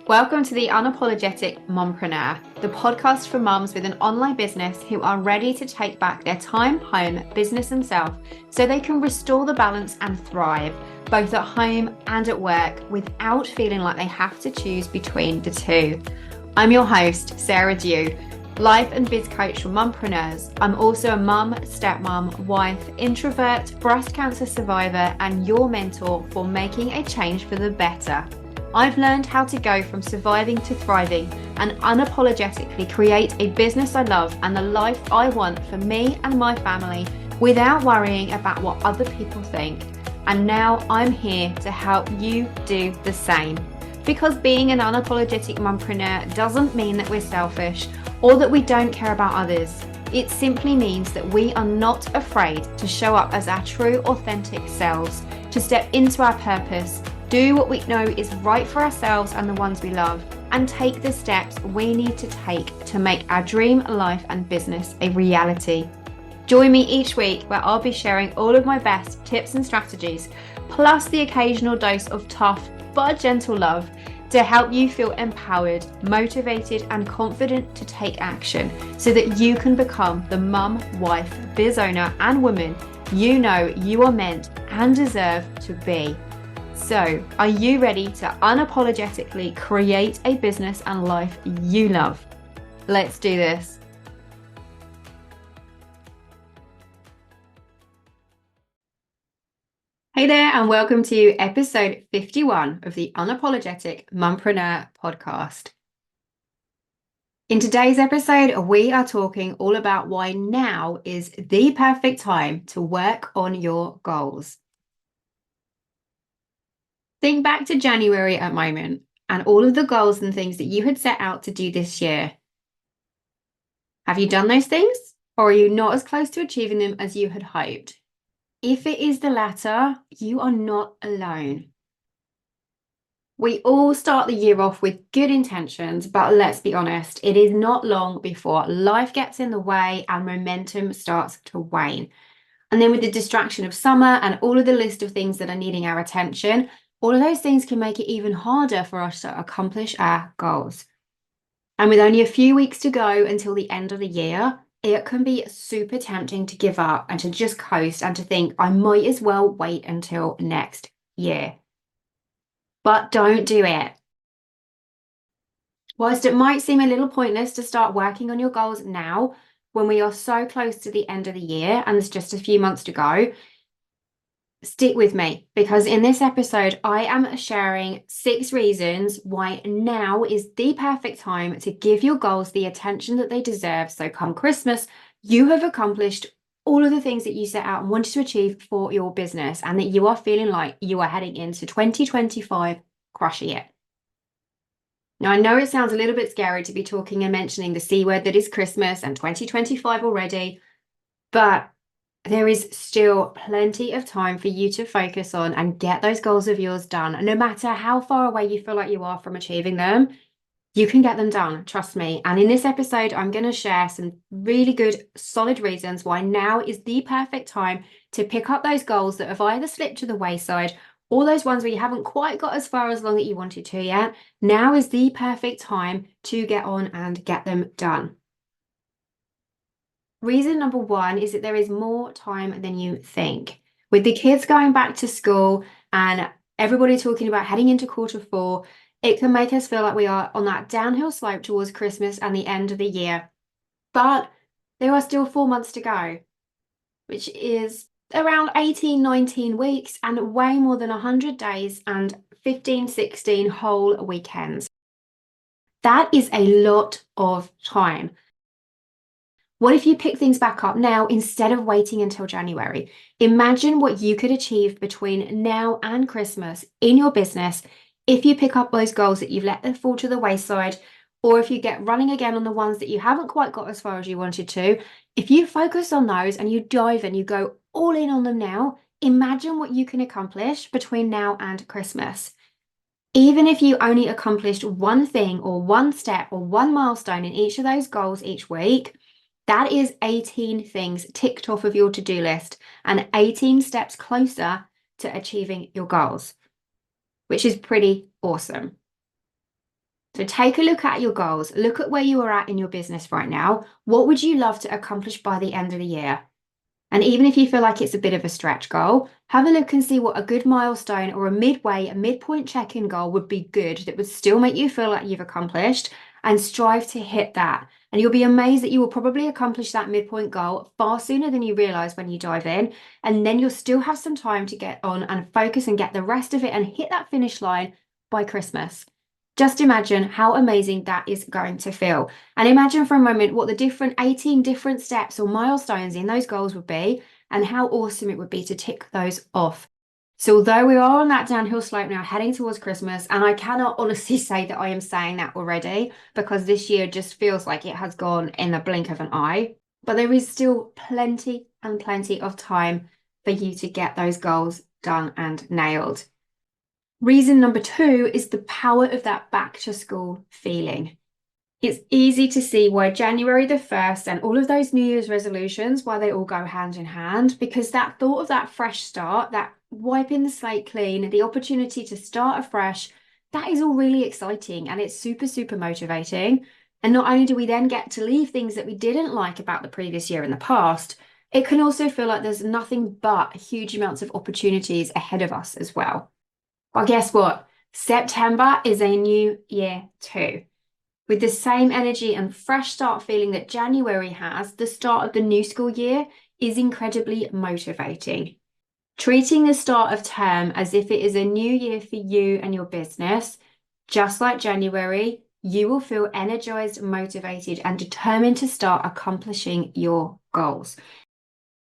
Welcome to the Unapologetic Mompreneur, the podcast for mums with an online business who are ready to take back their time, home, business, and self so they can restore the balance and thrive, both at home and at work, without feeling like they have to choose between the two. I'm your host, Sarah Dew, life and biz coach for mompreneurs. I'm also a mum, stepmom, wife, introvert, breast cancer survivor, and your mentor for making a change for the better. I've learned how to go from surviving to thriving and unapologetically create a business I love and the life I want for me and my family without worrying about what other people think. And now I'm here to help you do the same. Because being an unapologetic mompreneur doesn't mean that we're selfish or that we don't care about others. It simply means that we are not afraid to show up as our true, authentic selves, to step into our purpose, do what we know is right for ourselves and the ones we love, and take the steps we need to take to make our dream life and business a reality. Join me each week where I'll be sharing all of my best tips and strategies, plus the occasional dose of tough but gentle love to help you feel empowered, motivated, and confident to take action so that you can become the mum, wife, biz owner, and woman you know you are meant and deserve to be. So, are you ready to unapologetically create a business and life you love? Let's do this. Hey there, and welcome to episode 51 of the Unapologetic Mompreneur podcast. In today's episode, we are talking all about why now is the perfect time to work on your goals. Think back to January at the moment and all of the goals and things that you had set out to do this year. Have you done those things, or are you not as close to achieving them as you had hoped? If it is the latter, you are not alone. We all start the year off with good intentions, but let's be honest, it is not long before life gets in the way and momentum starts to wane. And then with the distraction of summer and all of the list of things that are needing our attention, all of those things can make it even harder for us to accomplish our goals. And with only a few weeks to go until the end of the year, it can be super tempting to give up and to just coast and to think, I might as well wait until next year. But don't do it. Whilst it might seem a little pointless to start working on your goals now, when we are so close to the end of the year and there's just a few months to go, stick with me, because in this episode, I am sharing 6 reasons why now is the perfect time to give your goals the attention that they deserve. So come Christmas, you have accomplished all of the things that you set out and wanted to achieve for your business, and that you are feeling like you are heading into 2025 crushing it. Now, I know it sounds a little bit scary to be talking and mentioning the C word that is Christmas and 2025 already, but there is still plenty of time for you to focus on and get those goals of yours done. No matter how far away you feel like you are from achieving them, you can get them done, trust me. And in this episode, I'm going to share some really good, solid reasons why now is the perfect time to pick up those goals that have either slipped to the wayside or those ones where you haven't quite got as far along that you wanted to yet. Now is the perfect time to get on and get them done. Reason number 1 is that there is more time than you think. With the kids going back to school and everybody talking about heading into Q4, it can make us feel like we are on that downhill slope towards Christmas and the end of the year. But there are still 4 months to go, which is around 18, 19 weeks and way more than 100 days and 15, 16 whole weekends. That is a lot of time. What if you pick things back up now instead of waiting until January? Imagine what you could achieve between now and Christmas in your business if you pick up those goals that you've let them fall to the wayside, or if you get running again on the ones that you haven't quite got as far as you wanted to. If you focus on those and you dive in, you go all in on them now, imagine what you can accomplish between now and Christmas. Even if you only accomplished one thing or one step or one milestone in each of those goals each week, that is 18 things ticked off of your to-do list and 18 steps closer to achieving your goals, which is pretty awesome. So take a look at your goals. Look at where you are at in your business right now. What would you love to accomplish by the end of the year? And even if you feel like it's a bit of a stretch goal, have a look and see what a good milestone or a midpoint check-in goal would be good that would still make you feel like you've accomplished, and strive to hit that. And you'll be amazed that you will probably accomplish that midpoint goal far sooner than you realize when you dive in. And then you'll still have some time to get on and focus and get the rest of it and hit that finish line by Christmas. Just imagine how amazing that is going to feel. And imagine for a moment what the 18 different steps or milestones in those goals would be, and how awesome it would be to tick those off. So although we are on that downhill slope now heading towards Christmas, and I cannot honestly say that I am saying that already, because this year just feels like it has gone in the blink of an eye, but there is still plenty and plenty of time for you to get those goals done and nailed. Reason number 2 is the power of that back to school feeling. It's easy to see why January the 1st and all of those New Year's resolutions, why they all go hand in hand, because that thought of that fresh start, that wiping the slate clean, the opportunity to start afresh, that is all really exciting and it's super, super motivating. And not only do we then get to leave things that we didn't like about the previous year in the past, it can also feel like there's nothing but huge amounts of opportunities ahead of us as well. But guess what? September is a new year too. With the same energy and fresh start feeling that January has, the start of the new school year is incredibly motivating. Treating the start of term as if it is a new year for you and your business, just like January, you will feel energized, motivated, and determined to start accomplishing your goals.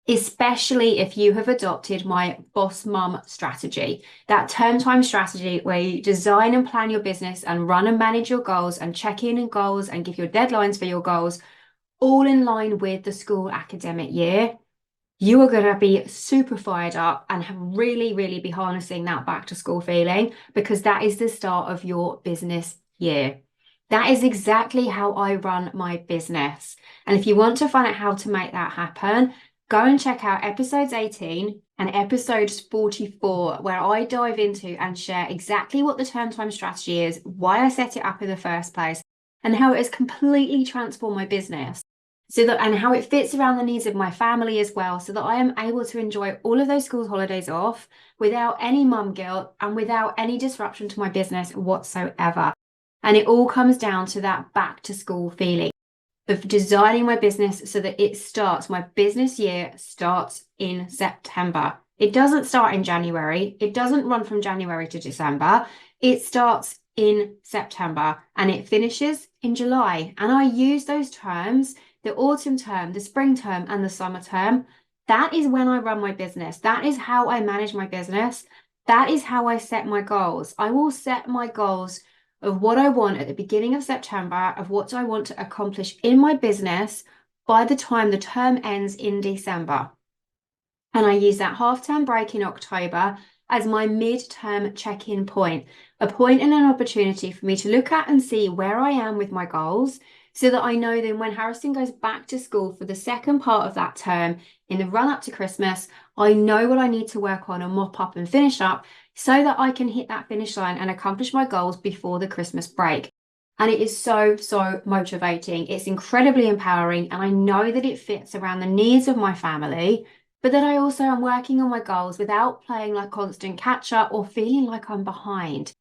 Especially if you have adopted my Boss Mum strategy, that term time strategy where you design and plan your business and run and manage your goals and check in on goals and give your deadlines for your goals, all in line with the school academic year. You are going to be super fired up and really, really be harnessing that back to school feeling, because that is the start of your business year. That is exactly how I run my business. And if you want to find out how to make that happen, go and check out episodes 18 and episodes 44, where I dive into and share exactly what the term time strategy is, why I set it up in the first place, and how it has completely transformed my business. And how it fits around the needs of my family as well, so that I am able to enjoy all of those school holidays off without any mum guilt and without any disruption to my business whatsoever. And it all comes down to that back to school feeling of designing my business so that my business year starts in September. It doesn't start in January. It doesn't run from January to December. It starts in September and it finishes in July. And I use those terms, the autumn term, the spring term, and the summer term. That is when I run my business. That is how I manage my business. That is how I set my goals. I will set my goals of what I want at the beginning of September, of what I want to accomplish in my business by the time the term ends in December. And I use that half-term break in October as my mid-term check-in point, a point and an opportunity for me to look at and see where I am with my goals, so that I know then when Harrison goes back to school for the second part of that term in the run up to Christmas, I know what I need to work on and mop up and finish up, so that I can hit that finish line and accomplish my goals before the Christmas break. And it is so, so motivating. It's incredibly empowering. And I know that it fits around the needs of my family, but that I also am working on my goals without playing like constant catch up or feeling like I'm behind.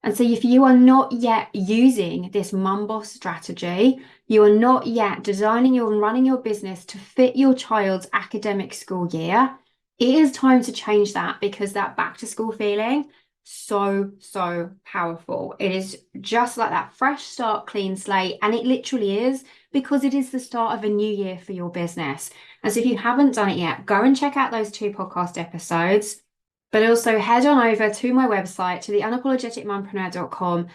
And so if you are not yet using this mum boss strategy, you are not yet designing and running your business to fit your child's academic school year, it is time to change that, because that back to school feeling, so, so powerful. It is just like that fresh start, clean slate. And it literally is, because it is the start of a new year for your business. And so if you haven't done it yet, go and check out those 2 podcast episodes. But also head on over to my website, to the unapologeticmompreneur.com,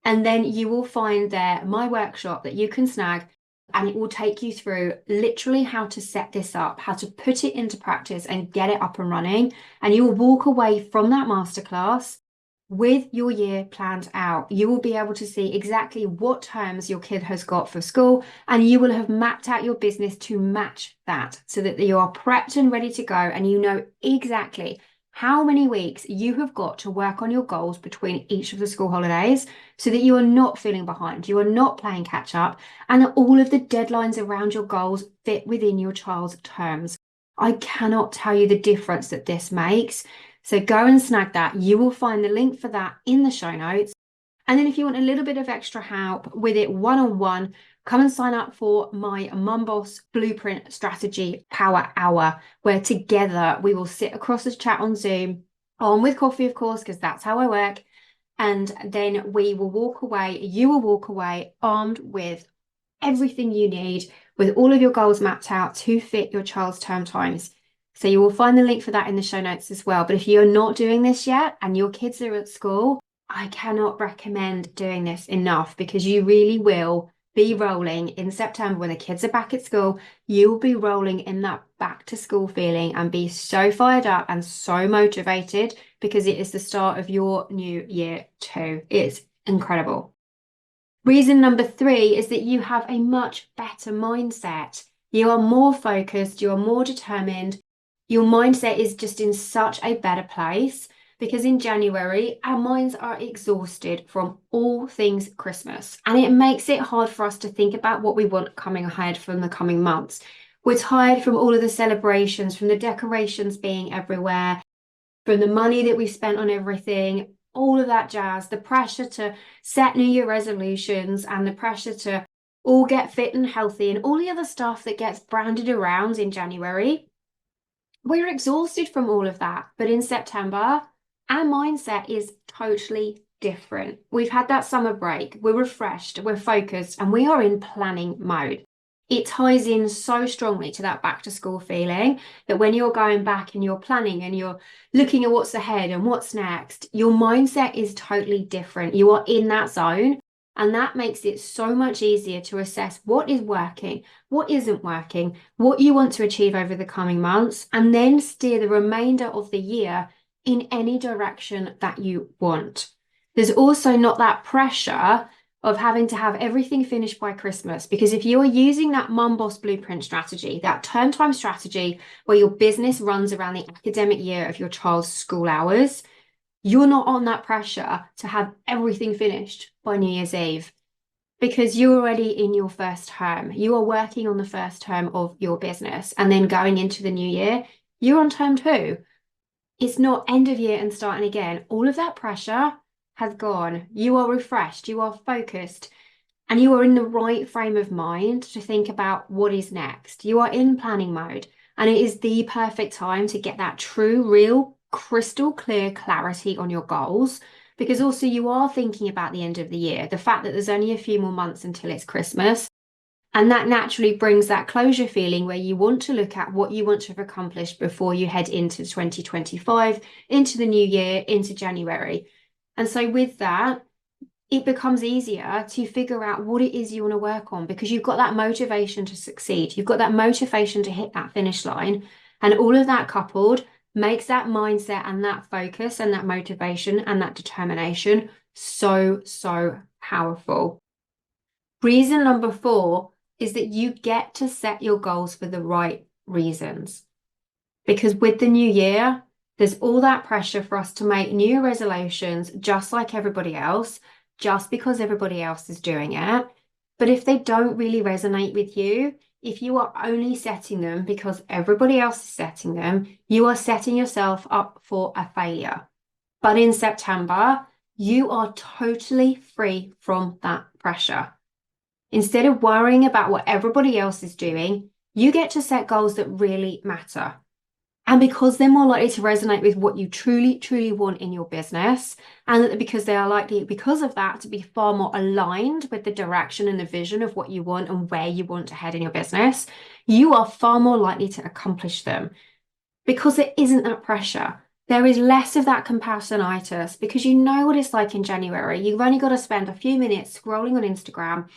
and then you will find there my workshop that you can snag, and it will take you through literally how to set this up, how to put it into practice and get it up and running. And you will walk away from that masterclass with your year planned out. You will be able to see exactly what terms your kid has got for school, and you will have mapped out your business to match that, so that you are prepped and ready to go, and you know exactly how many weeks you have got to work on your goals between each of the school holidays so that you are not feeling behind, you are not playing catch up, and that all of the deadlines around your goals fit within your child's terms. I cannot tell you the difference that this makes. So go and snag that. You will find the link for that in the show notes. And then if you want a little bit of extra help with it one-on-one, come and sign up for my Mum Boss Blueprint Strategy Power Hour, where together we will sit across this chat on Zoom, on with coffee, of course, because that's how I work. And then we will walk away, you will walk away armed with everything you need, with all of your goals mapped out to fit your child's term times. So you will find the link for that in the show notes as well. But if you're not doing this yet and your kids are at school, I cannot recommend doing this enough, because you really will be rolling in September when the kids are back at school. You will be rolling in that back to school feeling and be so fired up and so motivated, because it is the start of your new year too. It's incredible. Reason number 3 is that you have a much better mindset. You are more focused, you are more determined. Your mindset is just in such a better place, because in January, our minds are exhausted from all things Christmas, and it makes it hard for us to think about what we want coming ahead from the coming months. We're tired from all of the celebrations, from the decorations being everywhere, from the money that we've spent on everything, all of that jazz, the pressure to set New Year resolutions and the pressure to all get fit and healthy and all the other stuff that gets branded around in January. We're exhausted from all of that. But in September, our mindset is totally different. We've had that summer break, we're refreshed, we're focused, and we are in planning mode. It ties in so strongly to that back to school feeling that when you're going back and you're planning and you're looking at what's ahead and what's next, your mindset is totally different. You are in that zone, and that makes it so much easier to assess what is working, what isn't working, what you want to achieve over the coming months, and then steer the remainder of the year in any direction that you want. There's also not that pressure of having to have everything finished by Christmas, because if you are using that Mum Boss Blueprint strategy, that term time strategy where your business runs around the academic year of your child's school hours, you're not on that pressure to have everything finished by New Year's Eve, because you're already in your first term. You are working on the first term of your business, and then going into the new year, you're on term 2. It's not end of year and starting again. All of that pressure has gone. You are refreshed, you are focused, and you are in the right frame of mind to think about what is next. You are in planning mode, and it is the perfect time to get that true, real, crystal clear clarity on your goals, because also you are thinking about the end of the year, the fact that there's only a few more months until it's Christmas. And that naturally brings that closure feeling where you want to look at what you want to have accomplished before you head into 2025, into the new year, into January. And so with that, it becomes easier to figure out what it is you want to work on, because you've got that motivation to succeed. You've got that motivation to hit that finish line. And all of that coupled makes that mindset and that focus and that motivation and that determination so, so powerful. Reason number 4 is that you get to set your goals for the right reasons. Because with the new year, there's all that pressure for us to make new resolutions just like everybody else, just because everybody else is doing it. But if they don't really resonate with you, if you are only setting them because everybody else is setting them, you are setting yourself up for a failure. But in September, you are totally free from that pressure. Instead of worrying about what everybody else is doing, you get to set goals that really matter. And because they're more likely to resonate with what you truly, truly want in your business, and because they are likely, because of that, to be far more aligned with the direction and the vision of what you want and where you want to head in your business, you are far more likely to accomplish them, because there isn't that pressure. There is less of that comparisonitis, because you know what it's like in January. You've only got to spend a few minutes scrolling on Instagram,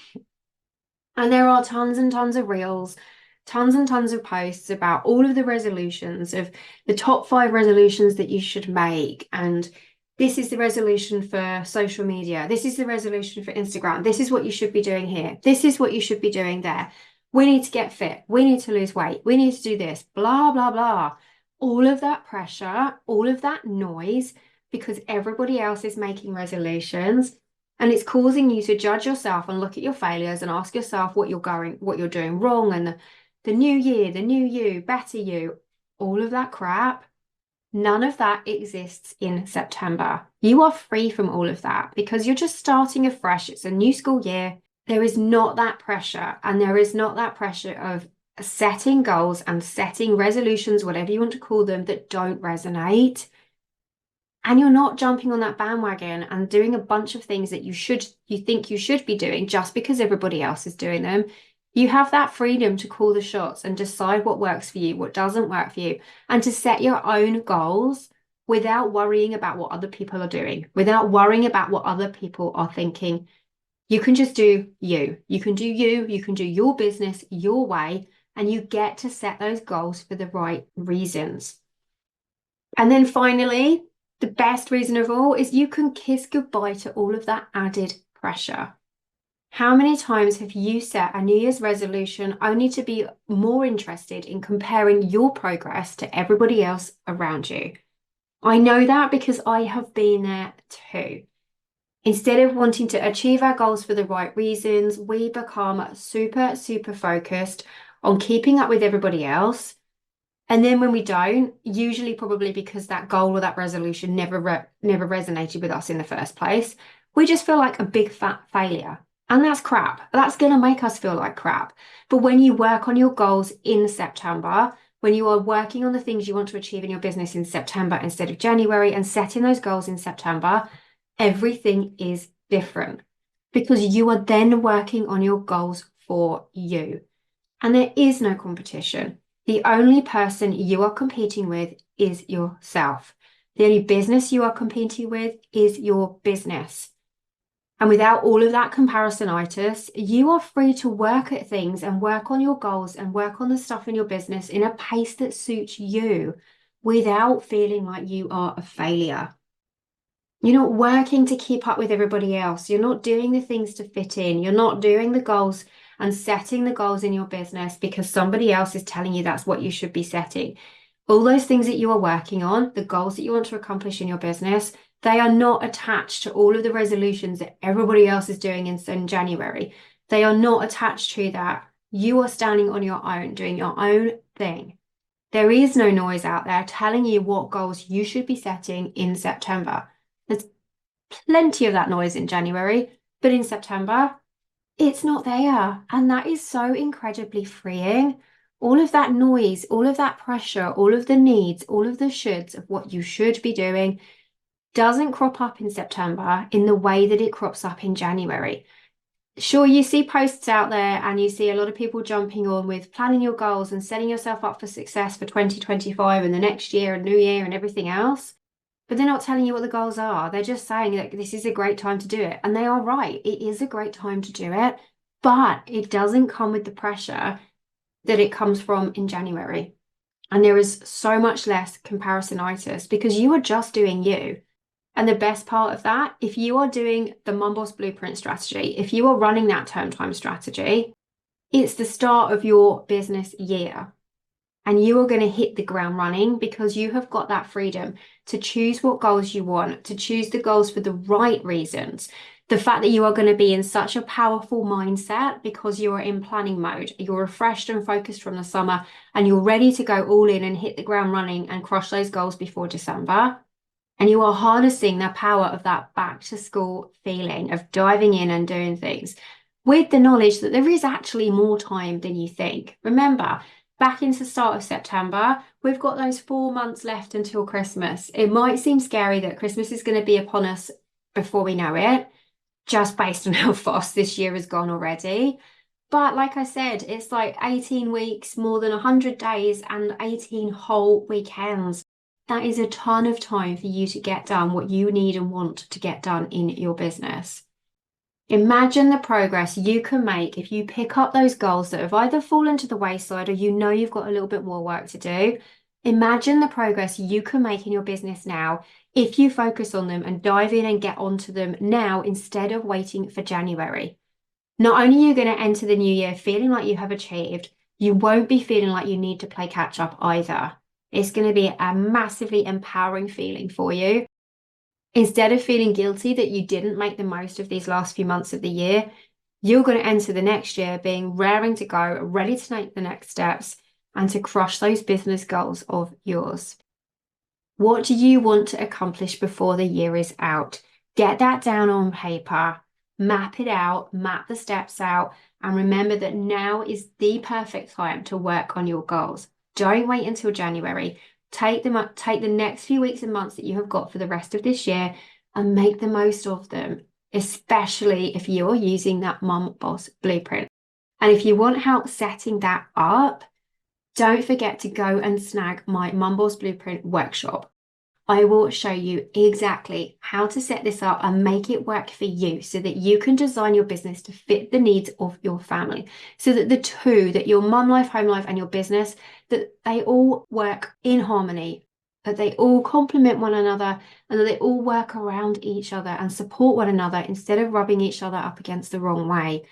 and there are tons and tons of reels, tons and tons of posts about all of the resolutions, of the top 5 resolutions that you should make. And this is the resolution for social media. This is the resolution for Instagram. This is what you should be doing here. This is what you should be doing there. We need to get fit. We need to lose weight. We need to do this, blah, blah, blah. all of that pressure, all of that noise, because everybody else is making resolutions, and it's causing you to judge yourself and look at your failures and ask yourself what you're doing wrong, and the new year, the new you, better you, all of that crap. None of that exists in September. You are free from all of that because you're just starting afresh. It's a new school year. There is not that pressure, and there is not that pressure of setting goals and setting resolutions, whatever you want to call them, that don't resonate. And you're not jumping on that bandwagon and doing a bunch of things that you think you should be doing just because everybody else is doing them. You have that freedom to call the shots and decide what works for you, what doesn't work for you, and to set your own goals without worrying about what other people are doing, without worrying about what other people are thinking. You can just do you. You can do you can do your business your way, and you get to set those goals for the right reasons. And then finally, the best reason of all is you can kiss goodbye to all of that added pressure. How many times have you set a New Year's resolution only to be more interested in comparing your progress to everybody else around you? I know that because I have been there too. Instead of wanting to achieve our goals for the right reasons, we become super, super focused on keeping up with everybody else. And then when we don't, usually probably because that goal or that resolution never resonated with us in the first place, we just feel like a big fat failure. And that's crap. That's going to make us feel like crap. But when you work on your goals in September, when you are working on the things you want to achieve in your business in September instead of January and setting those goals in September, everything is different because you are then working on your goals for you. And there is no competition. The only person you are competing with is yourself. The only business you are competing with is your business. And without all of that comparisonitis, you are free to work at things and work on your goals and work on the stuff in your business in a pace that suits you without feeling like you are a failure. You're not working to keep up with everybody else. You're not doing the things to fit in. You're not doing the goals and setting the goals in your business because somebody else is telling you that's what you should be setting. All those things that you are working on, the goals that you want to accomplish in your business, they are not attached to all of the resolutions that everybody else is doing in January. They are not attached to that. You are standing on your own, doing your own thing. There is no noise out there telling you what goals you should be setting in September. There's plenty of that noise in January, but in September, it's not there. And that is so incredibly freeing. All of that noise, all of that pressure, all of the needs, all of the shoulds of what you should be doing doesn't crop up in September in the way that it crops up in January. Sure, you see posts out there and you see a lot of people jumping on with planning your goals and setting yourself up for success for 2025 and the next year and new year and everything else. But they're not telling you what the goals are. They're just saying that this is a great time to do it. And they are right. It is a great time to do it, but it doesn't come with the pressure that it comes from in January. And there is so much less comparisonitis because you are just doing you. And the best part of that, if you are doing the Mum Boss Blueprint strategy, if you are running that term time strategy, it's the start of your business year. And you are going to hit the ground running because you have got that freedom to choose what goals you want, to choose the goals for the right reasons. The fact that you are going to be in such a powerful mindset because you are in planning mode, you're refreshed and focused from the summer, and you're ready to go all in and hit the ground running and crush those goals before December. And you are harnessing the power of that back to school feeling of diving in and doing things with the knowledge that there is actually more time than you think. Remember, back into the start of September, we've got those 4 months left until Christmas. It might seem scary that Christmas is going to be upon us before we know it, just based on how fast this year has gone already. But like I said, it's like 18 weeks, more than 100 days, and 18 whole weekends. That is a ton of time for you to get done what you need and want to get done in your business. Imagine the progress you can make if you pick up those goals that have either fallen to the wayside or you know you've got a little bit more work to do. Imagine the progress you can make in your business now if you focus on them and dive in and get onto them now instead of waiting for January. Not only are you going to enter the new year feeling like you have achieved, you won't be feeling like you need to play catch up either. It's going to be a massively empowering feeling for you. Instead of feeling guilty that you didn't make the most of these last few months of the year, you're going to enter the next year being raring to go, ready to take the next steps and to crush those business goals of yours. What do you want to accomplish before the year is out? Get that down on paper, map it out, map the steps out, and remember that now is the perfect time to work on your goals. Don't wait until January. Take the next few weeks and months that you have got for the rest of this year and make the most of them, especially if you're using that Mum Boss Blueprint. And if you want help setting that up, don't forget to go and snag my Mum Boss Blueprint workshop. I will show you exactly how to set this up and make it work for you so that you can design your business to fit the needs of your family. So that that your mum life, home life, and your business, that they all work in harmony, that they all complement one another, and that they all work around each other and support one another instead of rubbing each other up against the wrong way.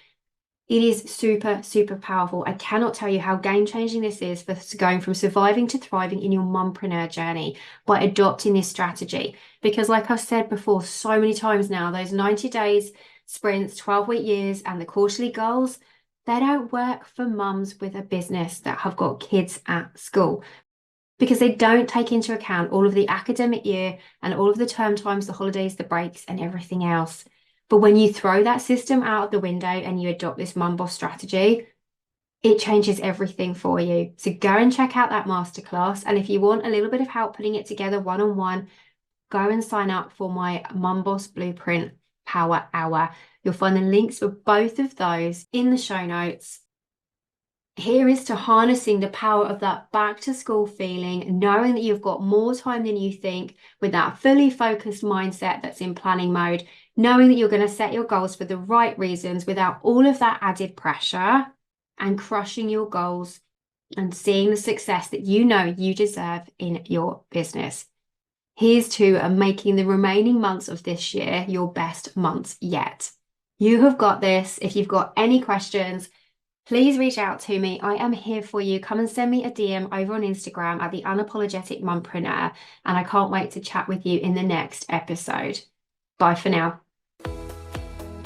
It is super, super powerful. I cannot tell you how game-changing this is for going from surviving to thriving in your mompreneur journey by adopting this strategy. Because like I've said before so many times now, those 90 days, sprints, 12-week years, and the quarterly goals, they don't work for mums with a business that have got kids at school, because they don't take into account all of the academic year and all of the term times, the holidays, the breaks, and everything else. But when you throw that system out of the window and you adopt this Mum Boss strategy, it changes everything for you. So go and check out that masterclass. And if you want a little bit of help putting it together one-on-one, go and sign up for my Mum Boss Blueprint Power Hour. You'll find the links for both of those in the show notes. Here is to harnessing the power of that back to school feeling, knowing that you've got more time than you think, with that fully focused mindset that's in planning mode, knowing that you're going to set your goals for the right reasons without all of that added pressure, and crushing your goals and seeing the success that you know you deserve in your business. Here's to making the remaining months of this year your best months yet. You have got this. If you've got any questions, please reach out to me. I am here for you. Come and send me a DM over on Instagram at the Unapologetic Mompreneur, and I can't wait to chat with you in the next episode. Bye for now.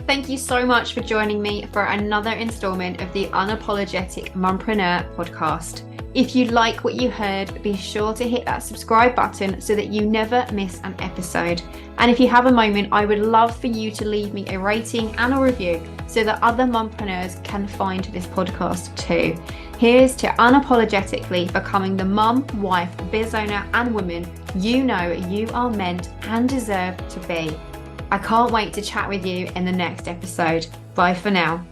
Thank you so much for joining me for another installment of the Unapologetic Mompreneur podcast. If you like what you heard, be sure to hit that subscribe button so that you never miss an episode. And if you have a moment, I would love for you to leave me a rating and a review so that other mompreneurs can find this podcast too. Here's to unapologetically becoming the mum, wife, biz owner, and woman you know you are meant and deserve to be. I can't wait to chat with you in the next episode. Bye for now.